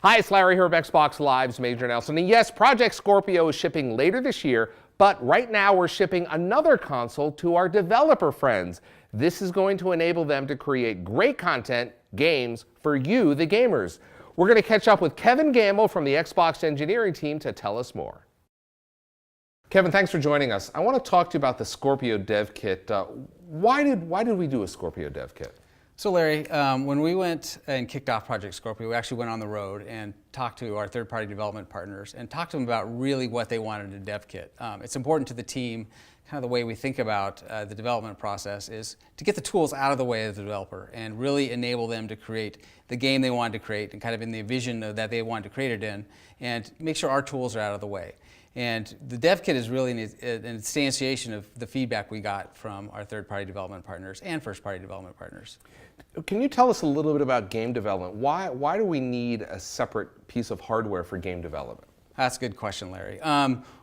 Hi, it's Larry here of Xbox Live's Major Nelson. And yes, Project Scorpio is shipping later this year, but right now we're shipping another console to our developer friends. This is going to enable them to create great content, games, for you, the gamers. We're going to catch up with Kevin Gamble from the Xbox engineering team to tell us more. Kevin, thanks for joining us. I want to talk to you about the Scorpio dev kit. Why did we do a Scorpio dev kit? So Larry, when we went and kicked off Project Scorpio, we actually went on the road and talked to our third-party development partners and talked to them about really what they wanted in a dev kit. It's important to the team, kind of the way we think about the development process is to get the tools out of the way of the developer and really enable them to create the game they wanted to create and kind of in the vision that they wanted to create it in, and make sure our tools are out of the way. And the dev kit is really an instantiation of the feedback we got from our third-party development partners and first-party development partners. Can you tell us a little bit about game development? Why do we need a separate piece of hardware for game development? That's a good question, Larry.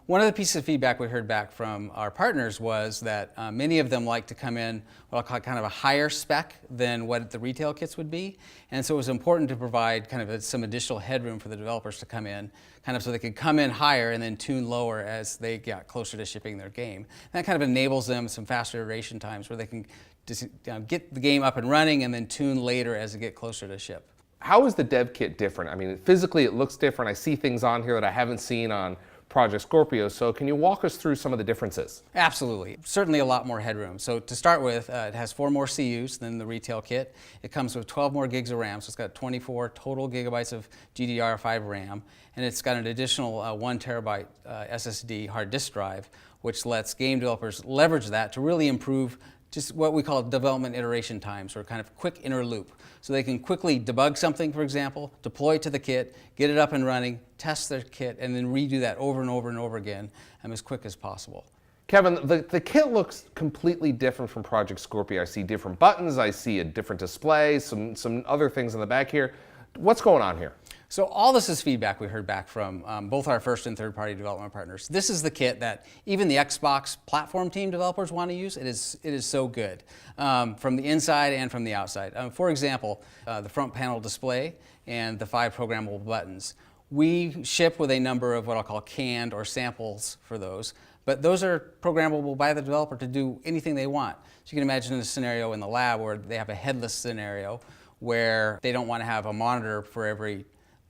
One of the pieces of feedback we heard back from our partners was that many of them like to come in what I'll call kind of a higher spec than what the retail kits would be. And so it was important to provide kind of some additional headroom for the developers to come in, kind of so they could come in higher and then tune lower as they got closer to shipping their game. And that kind of enables them some faster iteration times where they can just get the game up and running and then tune later as they get closer to ship. How is the dev kit different? I mean, physically it looks different. I see things on here that I haven't seen on Project Scorpio, so can you walk us through some of the differences? Absolutely. Certainly a lot more headroom. So to start with, it has 4 more CUs than the retail kit. It comes with 12 more gigs of RAM, so it's got 24 total gigabytes of GDDR5 RAM, and it's got an additional 1 terabyte SSD hard disk drive, which lets game developers leverage that to really improve just what we call development iteration times, or kind of quick inner loop. So they can quickly debug something, for example, deploy it to the kit, get it up and running, test their kit, and then redo that over and over and over again as quick as possible. Kevin, the kit looks completely different from Project Scorpio. I see different buttons, I see a different display, some other things in the back here. What's going on here? So all this is feedback we heard back from both our first and third-party development partners. This is the kit that even the Xbox platform team developers want to use. It is so good from the inside and from the outside. For example, the front panel display and the 5 programmable buttons. We ship with a number of what I'll call canned or samples for those, but those are programmable by the developer to do anything they want. So you can imagine a scenario in the lab where they have a headless scenario where they don't want to have a monitor for every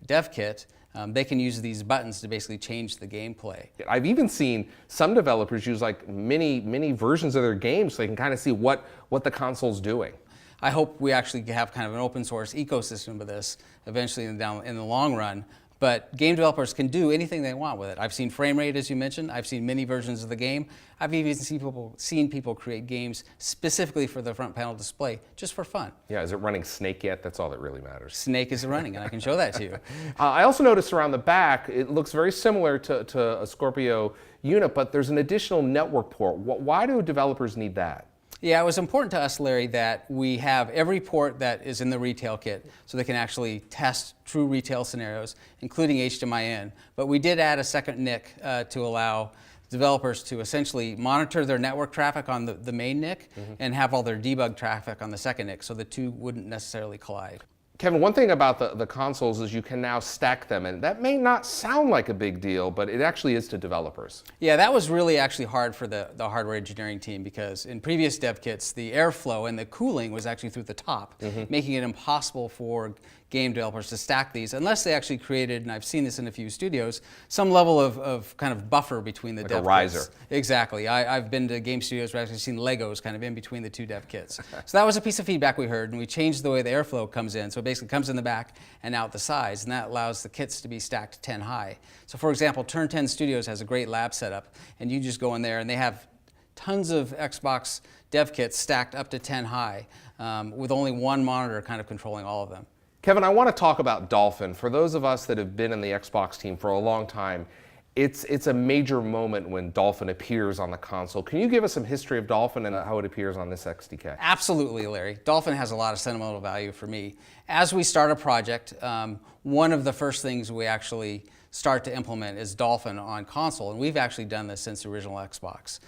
dev kit. They can use these buttons to basically change the gameplay. I've even seen some developers use like mini versions of their games so they can kind of see what the console's doing. I hope we actually have kind of an open source ecosystem of this eventually in the long run. But game developers can do anything they want with it. I've seen frame rate, as you mentioned. I've seen many versions of the game. I've even seen people create games specifically for the front panel display, just for fun. Yeah, is it running Snake yet? That's all that really matters. Snake is running, and I can show that to you. I also noticed around the back, it looks very similar to a Scorpio unit, but there's an additional network port. Why do developers need that? Yeah, it was important to us, Larry, that we have every port that is in the retail kit so they can actually test true retail scenarios, including HDMI in. But we did add a second NIC to allow developers to essentially monitor their network traffic on the main NIC and have all their debug traffic on the second NIC so the two wouldn't necessarily collide. Kevin, one thing about the consoles is you can now stack them, and that may not sound like a big deal, but it actually is to developers. Yeah, that was really actually hard for the hardware engineering team, because in previous dev kits, the airflow and the cooling was actually through the top, making it impossible for game developers to stack these unless they actually created, and I've seen this in a few studios, some level of kind of buffer between the dev kits. Like a riser. Exactly. I've been to game studios where I've actually seen Legos kind of in between the 2 dev kits. So that was a piece of feedback we heard, and we changed the way the airflow comes in. So it basically comes in the back and out the sides, and that allows the kits to be stacked 10 high. So for example, Turn 10 Studios has a great lab setup, and you just go in there and they have tons of Xbox dev kits stacked up to 10 high with only one monitor kind of controlling all of them. Kevin, I want to talk about Dolphin. For those of us that have been in the Xbox team for a long time, it's a major moment when Dolphin appears on the console. Can you give us some history of Dolphin and how it appears on this XDK? Absolutely, Larry. Dolphin has a lot of sentimental value for me. As we start a project, one of the first things we actually start to implement is Dolphin on console, and we've actually done this since the original Xbox.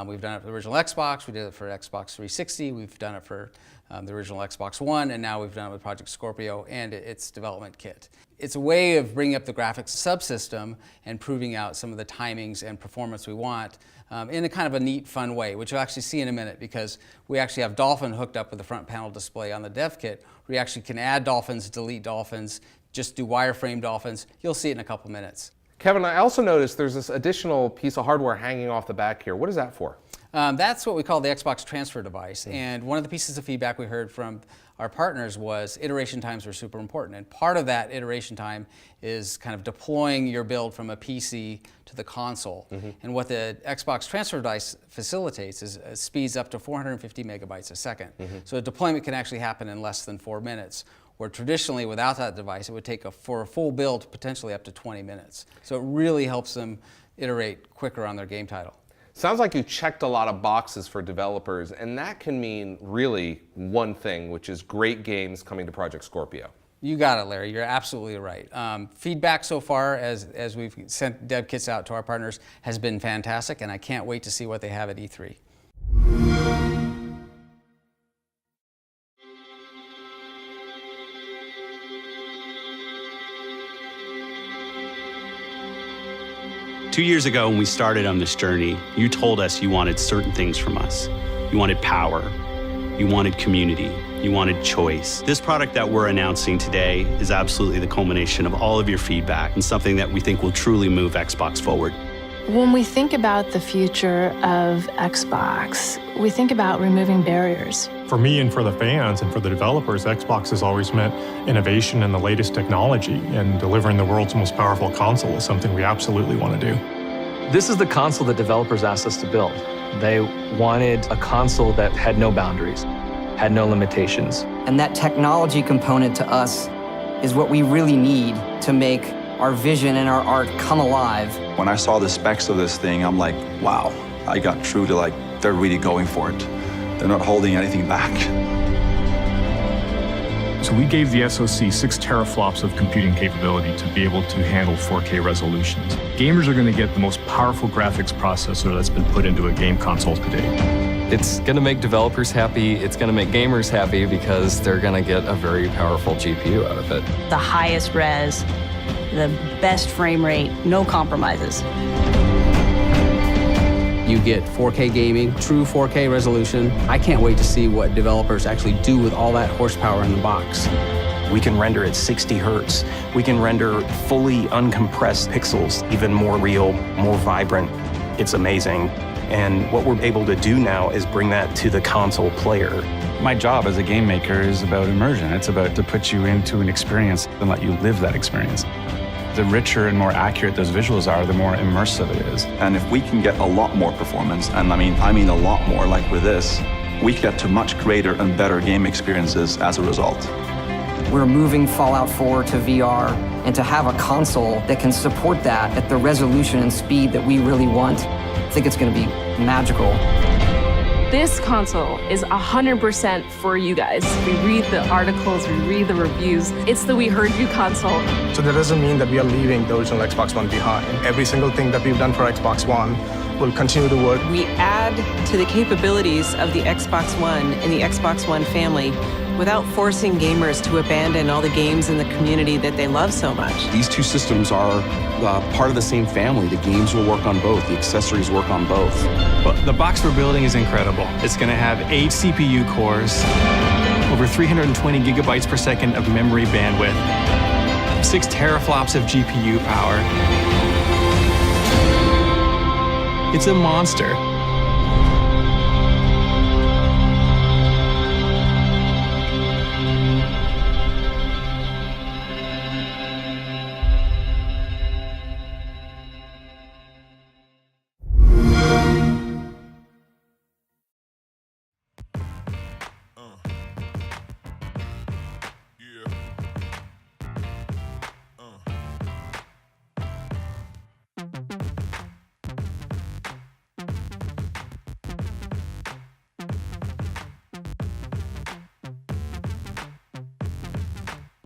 We've done it for the original Xbox, we did it for Xbox 360, we've done it for the original Xbox One, and now we've done it with Project Scorpio and its development kit. It's a way of bringing up the graphics subsystem and proving out some of the timings and performance we want in a kind of a neat, fun way, which you'll actually see in a minute, because we actually have Dolphin hooked up with the front panel display on the dev kit, where you actually can add dolphins, delete dolphins, just do wireframe dolphins. You'll see it in a couple minutes. Kevin, I also noticed there's this additional piece of hardware hanging off the back here. What is that for? That's what we call the Xbox transfer device. And one of the pieces of feedback we heard from our partners was iteration times were super important. And part of that iteration time is kind of deploying your build from a PC to the console. And what the Xbox transfer device facilitates is speeds up to 450 megabytes a second. So deployment can actually happen in less than 4 minutes. Where traditionally, without that device, it would take for a full build potentially up to 20 minutes. So it really helps them iterate quicker on their game title. Sounds like you checked a lot of boxes for developers, and that can mean really one thing, which is great games coming to Project Scorpio. You got it, Larry. You're absolutely right. Feedback so far, as we've sent dev kits out to our partners, has been fantastic, and I can't wait to see what they have at E3. Two years ago, when we started on this journey, you told us you wanted certain things from us. You wanted power, you wanted community, you wanted choice. This product that we're announcing today is absolutely the culmination of all of your feedback and something that we think will truly move Xbox forward. When we think about the future of Xbox, we think about removing barriers. For me and for the fans and for the developers, Xbox has always meant innovation and the latest technology, and delivering the world's most powerful console is something we absolutely want to do. This is the console that developers asked us to build. They wanted a console that had no boundaries, had no limitations. And that technology component to us is what we really need to make our vision and our art come alive. When I saw the specs of this thing, I'm like, wow, I got through to they're really going for it. They're not holding anything back. So we gave the SoC 6 teraflops of computing capability to be able to handle 4K resolutions. Gamers are going to get the most powerful graphics processor that's been put into a game console today. It's going to make developers happy, it's going to make gamers happy, because they're going to get a very powerful GPU out of it. The highest res, the best frame rate, no compromises. You get 4K gaming, true 4K resolution. I can't wait to see what developers actually do with all that horsepower in the box. We can render at 60 hertz. We can render fully uncompressed pixels, even more real, more vibrant. It's amazing. And what we're able to do now is bring that to the console player. My job as a game maker is about immersion. It's about to put you into an experience and let you live that experience. The richer and more accurate those visuals are, the more immersive it is. And if we can get a lot more performance, and I mean a lot more, like with this, we get to much greater and better game experiences as a result. We're moving Fallout 4 to VR, and to have a console that can support that at the resolution and speed that we really want, I think it's going to be magical. This console is 100% for you guys. We read the articles, we read the reviews. It's the We Heard You console. So that doesn't mean that we are leaving the original Xbox One behind. Every single thing that we've done for Xbox One will continue to work. We add to the capabilities of the Xbox One and the Xbox One family without forcing gamers to abandon all the games in the community that they love so much. These two systems are part of the same family. The games will work on both, the accessories work on both. Well, the box we're building is incredible. It's going to have 8 CPU cores, over 320 gigabytes per second of memory bandwidth, 6 teraflops of GPU power. It's a monster.